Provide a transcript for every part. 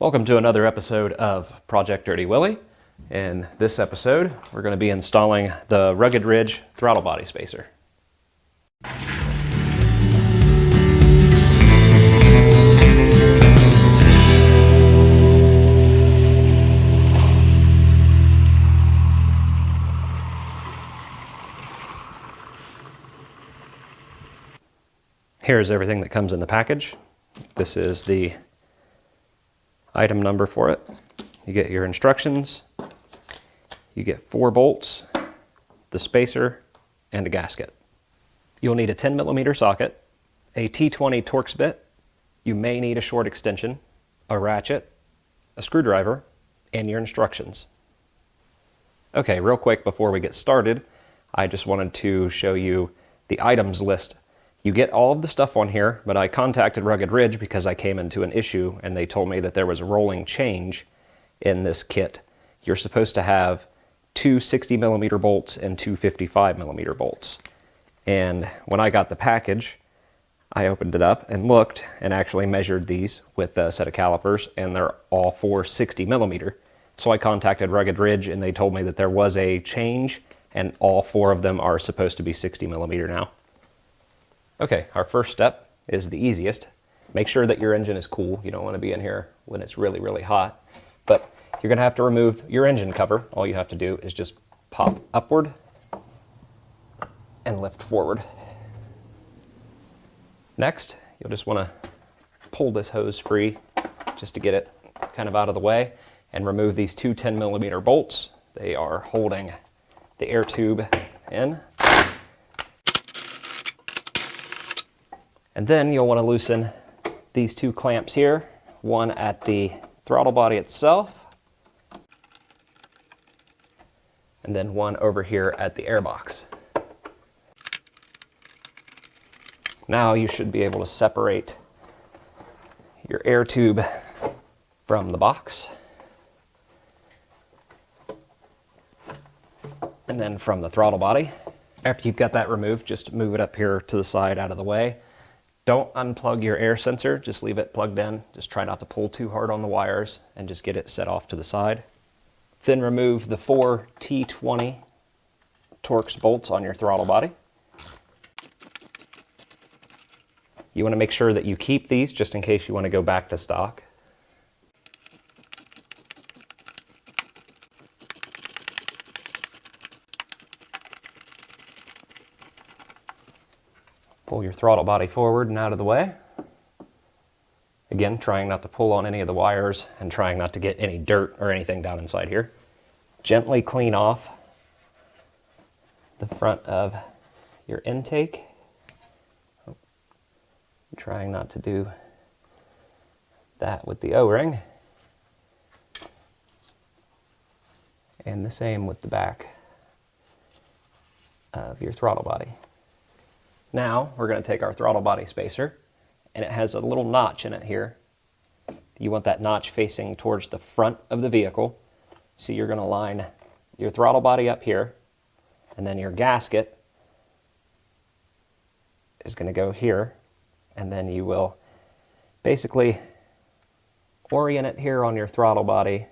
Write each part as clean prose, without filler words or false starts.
Welcome to another episode of Project Dirty Willy. In this episode, we're going to be installing the Rugged Ridge throttle body spacer. Here's everything that comes in the package. This is the item number for it. You get your instructions, you get 4 bolts, the spacer, and a gasket. You'll need a 10mm socket, a T20 Torx bit, you may need a short extension, a ratchet, a screwdriver, and your instructions. Okay, real quick before we get started, I just wanted to show you the items list. You get all of the stuff on here, but I contacted Rugged Ridge because I came into an issue and they told me that there was a rolling change in this kit. You're supposed to have 2 60mm bolts and 2 55mm bolts. And when I got the package, I opened it up and looked and actually measured these with a set of calipers, and they're all 4 60mm. So I contacted Rugged Ridge and they told me that there was a change and all 4 of them are supposed to be 60mm now. Okay, our first step is the easiest. Make sure that your engine is cool. You don't want to be in here when it's really, really hot. But you're going to have to remove your engine cover. All you have to do is just pop upward and lift forward. Next, you'll just want to pull this hose free just to get it kind of out of the way and remove these 2 10mm bolts. They are holding the air tube in. And then you'll want to loosen these 2 clamps here, one at the throttle body itself, and then one over here at the airbox. Now you should be able to separate your air tube from the box, and then from the throttle body. After you've got that removed, just move it up here to the side out of the way. Don't unplug your air sensor, just leave it plugged in. Just try not to pull too hard on the wires and just get it set off to the side. Then remove the 4 T20 Torx bolts on your throttle body. You want to make sure that you keep these just in case you want to go back to stock. Pull your throttle body forward and out of the way. Again, trying not to pull on any of the wires and trying not to get any dirt or anything down inside here. Gently clean off the front of your intake. Trying not to do that with the O-ring. And the same with the back of your throttle body. Now we're going to take our throttle body spacer, and it has a little notch in it here. You want that notch facing towards the front of the vehicle. So you're going to line your throttle body up here, and then your gasket is going to go here, and then you will basically orient it here on your throttle body.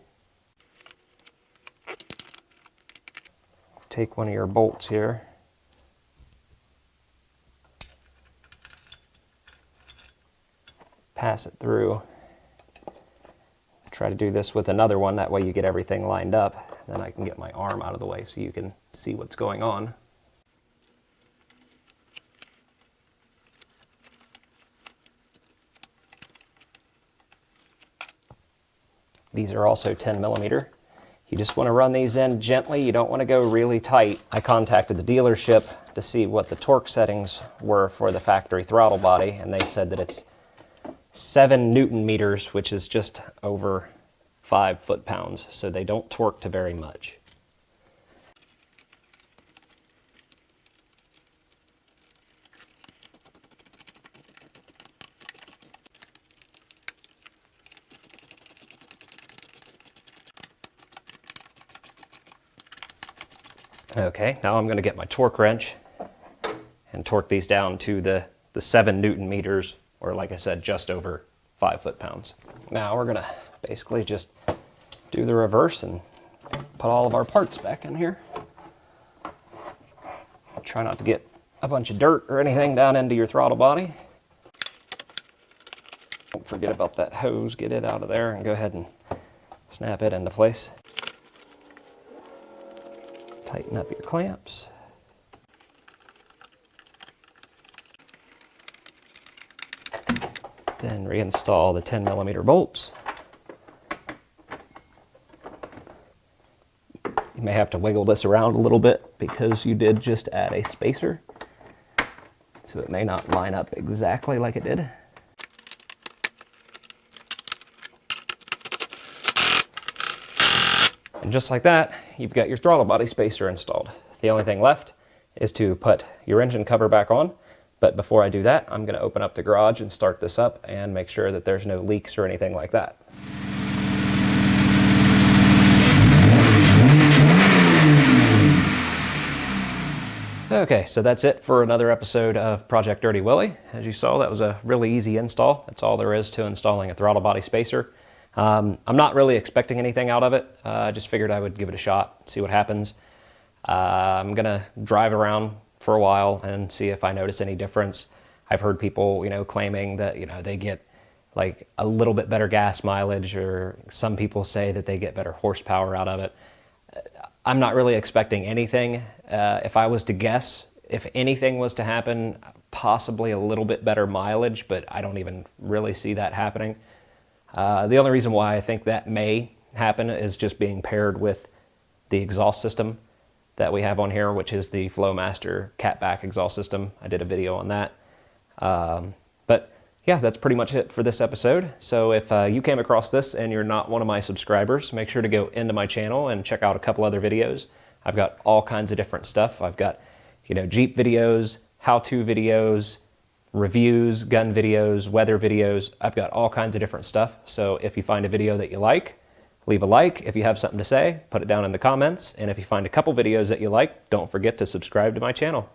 Take one of your bolts here. Pass it through. Try to do this with another one, that way you get everything lined up. Then I can get my arm out of the way so you can see what's going on. These are also 10mm. You just want to run these in gently. You don't want to go really tight. I contacted the dealership to see what the torque settings were for the factory throttle body, and they said that it's 7 Newton meters, which is just over 5 foot-pounds, so they don't torque to very much. Okay, now I'm going to get my torque wrench and torque these down to the 7 Newton meters, or like I said, just over 5 foot-pounds. Now we're going to basically just do the reverse and put all of our parts back in here. Try not to get a bunch of dirt or anything down into your throttle body. Don't forget about that hose, get it out of there and go ahead and snap it into place. Tighten up your clamps. Then reinstall the 10mm bolts. You may have to wiggle this around a little bit because you did just add a spacer, so it may not line up exactly like it did. And just like that, you've got your throttle body spacer installed. The only thing left is to put your engine cover back on. But before I do that, I'm going to open up the garage and start this up and make sure that there's no leaks or anything like that. Okay, so that's it for another episode of Project Dirty Willy. As you saw, that was a really easy install. That's all there is to installing a throttle body spacer. I'm not really expecting anything out of it. I just figured I would give it a shot, see what happens. I'm going to drive around for a while and see if I notice any difference. I've heard people, claiming that, they get like a little bit better gas mileage, or some people say that they get better horsepower out of it. I'm not really expecting anything. If I was to guess, if anything was to happen, possibly a little bit better mileage, but I don't even really see that happening. The only reason why I think that may happen is just being paired with the exhaust system that we have on here, which is the Flowmaster catback exhaust system. I did a video on that. But yeah, that's pretty much it for this episode. So if you came across this and you're not one of my subscribers, make sure to go into my channel and check out a couple other videos. I've got all kinds of different stuff. I've got, Jeep videos, how-to videos, reviews, gun videos, weather videos. I've got all kinds of different stuff. So if you find a video that you like, leave a like. If you have something to say, put it down in the comments. And if you find a couple videos that you like, don't forget to subscribe to my channel.